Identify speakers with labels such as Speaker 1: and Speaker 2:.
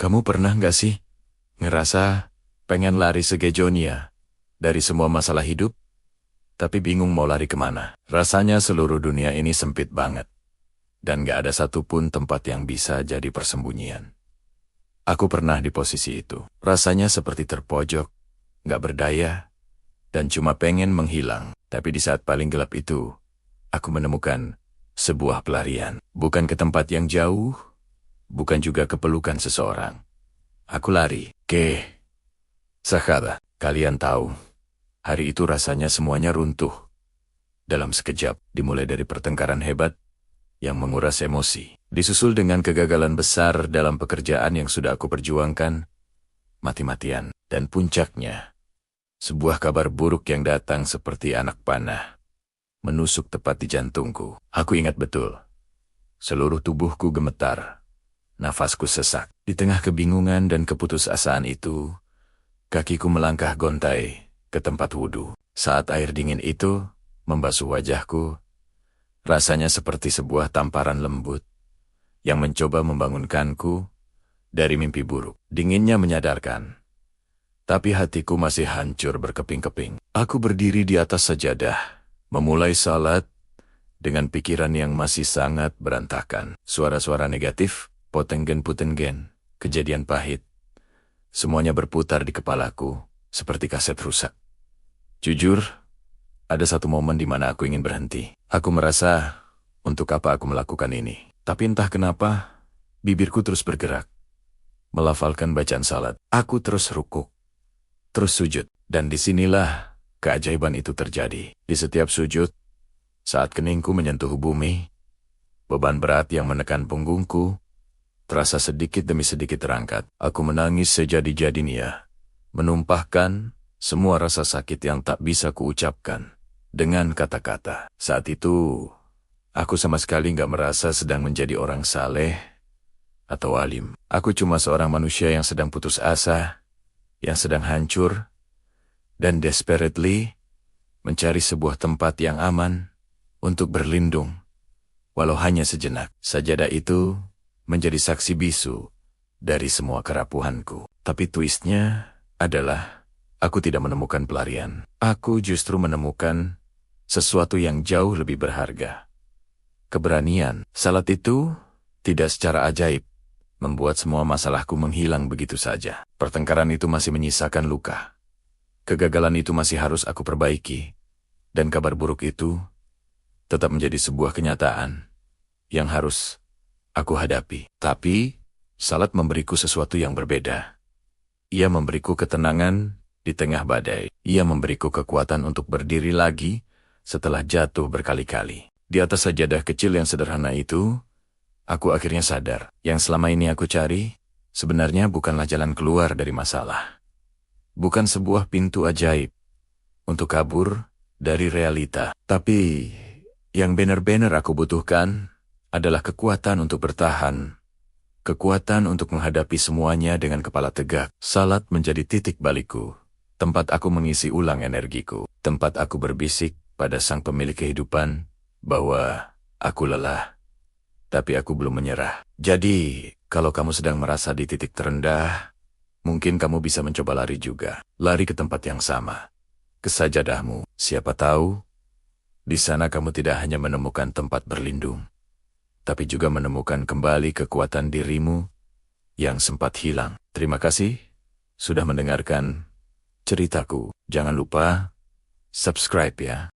Speaker 1: Kamu pernah nggak sih ngerasa pengen lari segejonia dari semua masalah hidup, tapi bingung mau lari kemana? Rasanya seluruh dunia ini sempit banget, dan nggak ada satupun tempat yang bisa jadi persembunyian. Aku pernah di posisi itu. Rasanya seperti terpojok, nggak berdaya, dan cuma pengen menghilang. Tapi di saat paling gelap itu, aku menemukan sebuah pelarian. Bukan ke tempat yang jauh, bukan juga ke pelukan seseorang. Aku lari ke Sakhada. Kalian tahu, hari itu rasanya semuanya runtuh. Dalam sekejap, dimulai dari pertengkaran hebat yang menguras emosi, disusul dengan kegagalan besar dalam pekerjaan yang sudah aku perjuangkan, mati-matian, dan puncaknya, sebuah kabar buruk yang datang seperti anak panah, menusuk tepat di jantungku. Aku ingat betul, seluruh tubuhku gemetar, nafasku sesak. Di tengah kebingungan dan keputusasaan itu, kakiku melangkah gontai ke tempat wudhu. Saat air dingin itu membasuh wajahku, rasanya seperti sebuah tamparan lembut yang mencoba membangunkanku dari mimpi buruk. Dinginnya menyadarkan, tapi hatiku masih hancur berkeping-keping. Aku berdiri di atas sajadah, memulai salat dengan pikiran yang masih sangat berantakan. Suara-suara negatif, potenggen-putenggen, kejadian pahit, semuanya berputar di kepalaku seperti kaset rusak. Jujur, ada satu momen di mana aku ingin berhenti. Aku merasa, untuk apa aku melakukan ini? Tapi entah kenapa, bibirku terus bergerak, melafalkan bacaan salat. Aku terus rukuk, terus sujud. Dan disinilah keajaiban itu terjadi. Di setiap sujud, saat keningku menyentuh bumi, beban berat yang menekan punggungku terasa sedikit demi sedikit terangkat. Aku menangis sejadi-jadinya, menumpahkan semua rasa sakit yang tak bisa kuucapkan dengan kata-kata. Saat itu, aku sama sekali nggak merasa sedang menjadi orang saleh atau alim. Aku cuma seorang manusia yang sedang putus asa, yang sedang hancur, dan desperately mencari sebuah tempat yang aman untuk berlindung, walau hanya sejenak. Sajadah itu menjadi saksi bisu dari semua kerapuhanku. Tapi twistnya adalah, aku tidak menemukan pelarian. Aku justru menemukan sesuatu yang jauh lebih berharga. Keberanian. Salat itu tidak secara ajaib membuat semua masalahku menghilang begitu saja. Pertengkaran itu masih menyisakan luka. Kegagalan itu masih harus aku perbaiki. Dan kabar buruk itu tetap menjadi sebuah kenyataan yang harus aku hadapi. Tapi, salat memberiku sesuatu yang berbeda. Ia memberiku ketenangan di tengah badai. Ia memberiku kekuatan untuk berdiri lagi setelah jatuh berkali-kali. Di atas sajadah kecil yang sederhana itu, aku akhirnya sadar, yang selama ini aku cari, sebenarnya bukanlah jalan keluar dari masalah. Bukan sebuah pintu ajaib untuk kabur dari realita. Tapi, yang benar-benar aku butuhkan adalah kekuatan untuk bertahan. Kekuatan untuk menghadapi semuanya dengan kepala tegak. Salat menjadi titik balikku. Tempat aku mengisi ulang energiku. Tempat aku berbisik pada sang pemilik kehidupan bahwa aku lelah, tapi aku belum menyerah. Jadi, kalau kamu sedang merasa di titik terendah, mungkin kamu bisa mencoba lari juga. Lari ke tempat yang sama, ke sajadahmu. Siapa tahu, di sana kamu tidak hanya menemukan tempat berlindung, tapi juga menemukan kembali kekuatan dirimu yang sempat hilang. Terima kasih sudah mendengarkan ceritaku. Jangan lupa subscribe ya.